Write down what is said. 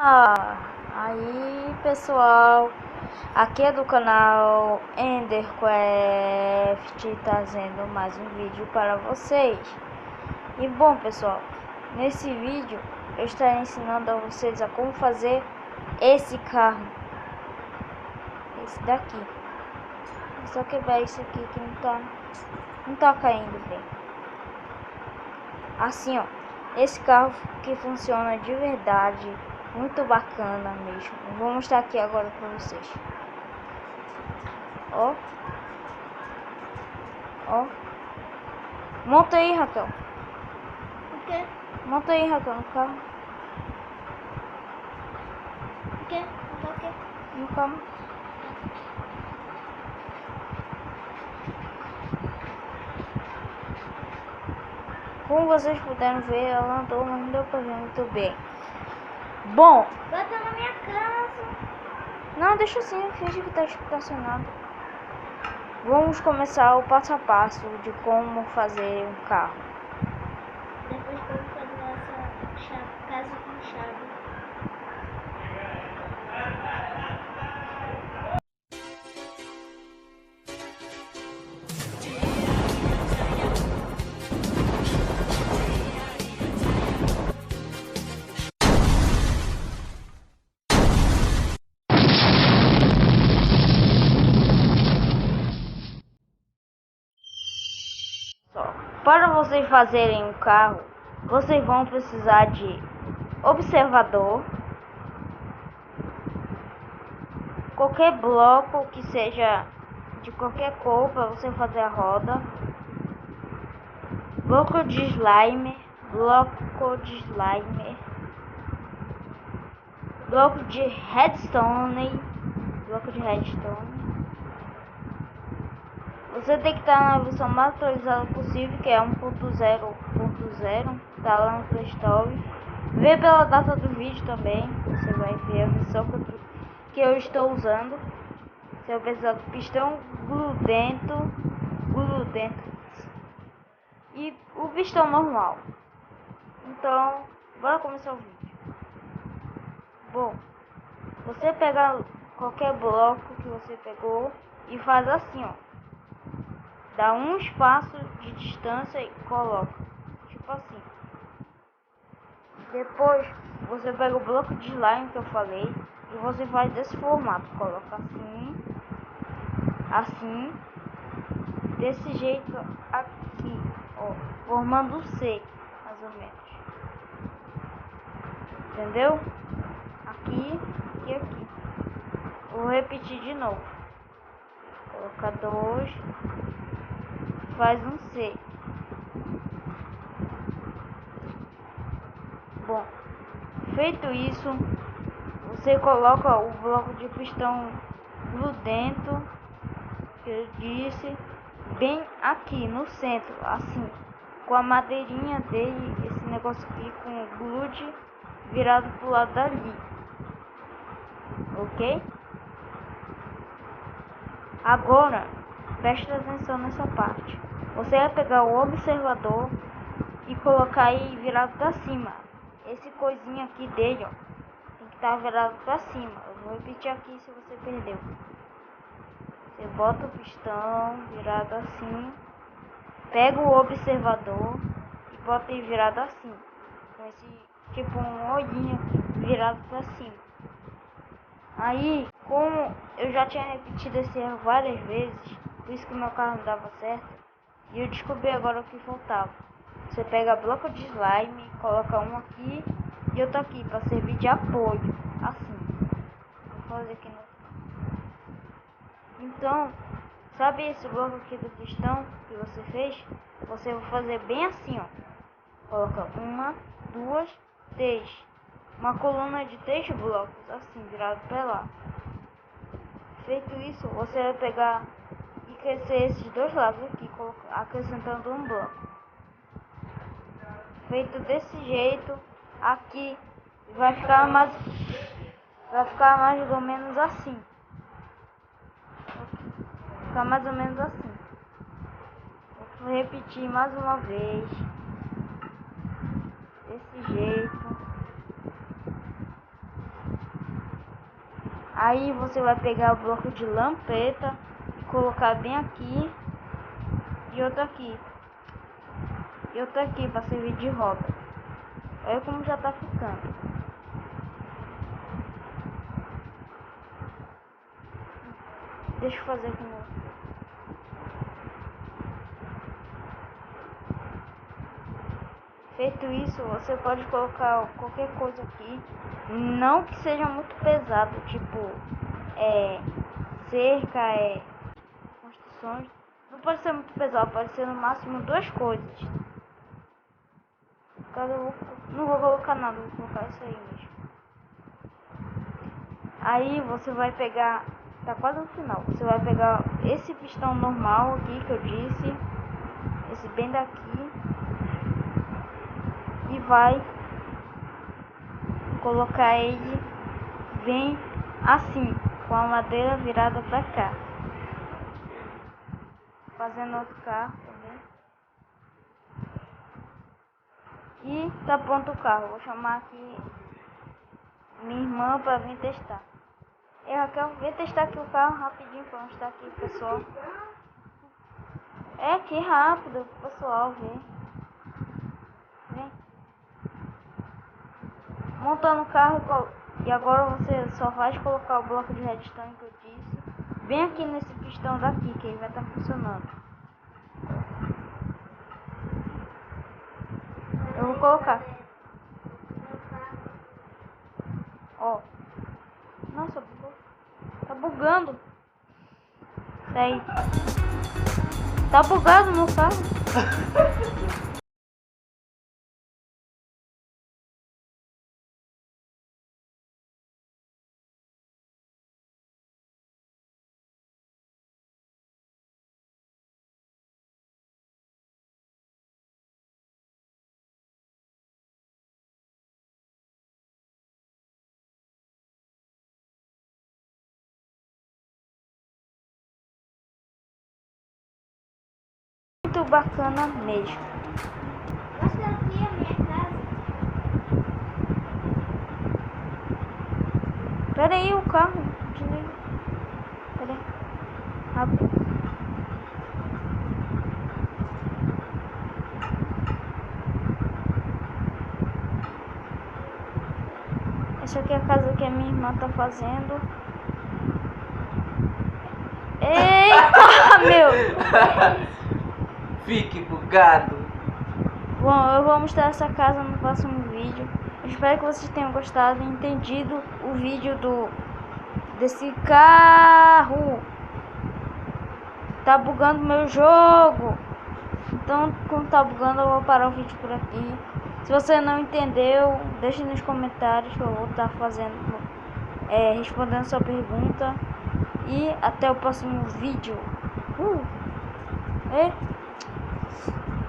Aí pessoal, aqui é do canal EnderCraft, trazendo mais um vídeo para vocês. E bom pessoal, nesse vídeo eu estarei ensinando a vocês a como fazer esse carro, esse daqui. Só quebrar isso aqui que não tá caindo bem. Assim ó, esse carro que funciona de verdade. Muito bacana mesmo. Vou mostrar aqui agora para vocês. Ó. Ó. Monta aí, Raquel. O quê? Monta aí, Raquel, no carro. O quê? Montar o quê? No carro. Como vocês puderam ver, ela andou, mas não deu pra ver muito bem. Bom. Bota na minha casa. Não, deixa assim, finge que tá estacionado. Vamos começar o passo a passo de como fazer um carro. Depois que eu vou fazer essa casa com chave. Para vocês fazerem um carro, vocês vão precisar de observador, qualquer bloco que seja de qualquer cor para você fazer a roda, bloco de slime, bloco de redstone, Você tem que estar na versão mais atualizada possível, que é 1.0.0, tá lá no Play Store. Vê pela data do vídeo também, você vai ver a versão que eu estou usando. Você vai precisar do pistão gludento e o pistão normal. Então, bora começar o vídeo. Bom, você pega qualquer bloco que você pegou e faz assim, ó. Dá um espaço de distância e coloca, tipo assim. Depois você pega o bloco de slime que eu falei e você faz desse formato, coloca assim, desse jeito aqui, ó, formando um C, mais ou menos. Entendeu? Aqui e aqui. Vou repetir de novo. Coloca 2, faz um C. Bom, feito isso, você coloca o bloco de pistão grudento que eu disse bem aqui no centro, assim, com a madeirinha dele, esse negócio aqui com o grude virado pro lado dali, ok? Agora preste atenção nessa parte. Você vai pegar o observador e colocar aí virado para cima. Esse coisinha aqui dele, ó, tem que estar virado para cima. Eu vou repetir aqui se você perdeu. Você bota o pistão virado assim, pega o observador e bota ele virado assim, com esse tipo um olhinho aqui, virado para cima. Aí, como eu já tinha repetido esse erro várias vezes, por isso que meu carro não dava certo, e eu descobri agora o que faltava. Você pega bloco de slime, coloca um aqui e outro aqui para servir de apoio, assim. Vou fazer aqui no... Então, sabe esse bloco aqui do pistão que você fez? Você vai fazer bem assim, ó. Coloca 1, 2, 3. Uma coluna de 3 blocos, assim, virado para lá. Feito isso, você vai pegar e crescer esses dois lados aqui, acrescentando um bloco. Feito desse jeito, aqui vai ficar mais ou menos assim. Vai ficar mais ou menos assim. Vou repetir mais uma vez. Desse jeito. Aí você vai pegar o bloco de lampeta e colocar bem aqui e outro aqui. E outro aqui para servir de roda. Olha como já tá ficando. Deixa eu fazer aqui novo. Feito isso, você pode colocar qualquer coisa aqui. Não que seja muito pesado, tipo cerca, construções. Não pode ser muito pesado, pode ser no máximo 2 coisas. Não vou colocar nada, vou colocar isso aí mesmo. Aí você vai pegar, tá quase no final, você vai pegar esse pistão normal aqui que eu disse, esse bem daqui, e vai colocar ele bem assim, com a madeira virada pra cá, fazendo outro carro também. E tá pronto o carro. Vou chamar aqui minha irmã pra vir testar. Raquel, vem testar aqui o carro rapidinho pra mostrar aqui pro pessoal. É aqui rápido pro pessoal ver. Vem. Montando o carro e agora você só vai colocar o bloco de redstone que eu disse. Bem aqui nesse pistão daqui que ele vai estar funcionando. Eu vou colocar. Ó. Nossa, bugou. Tá bugando. Isso aí. Tá bugado no carro. Muito bacana mesmo. Mostra aqui a minha casa. Pera aí, o carro. Desliga. Pera aí. Rápido. Essa aqui é a casa que a minha irmã tá fazendo. Eita, meu! Fique bugado. Bom, eu vou mostrar essa casa no próximo vídeo. Eu espero que vocês tenham gostado e entendido o vídeo desse carro. Tá bugando meu jogo. Então, como tá bugando, eu vou parar o vídeo por aqui. Se você não entendeu, deixe nos comentários que eu vou estar respondendo sua pergunta. E até o próximo vídeo.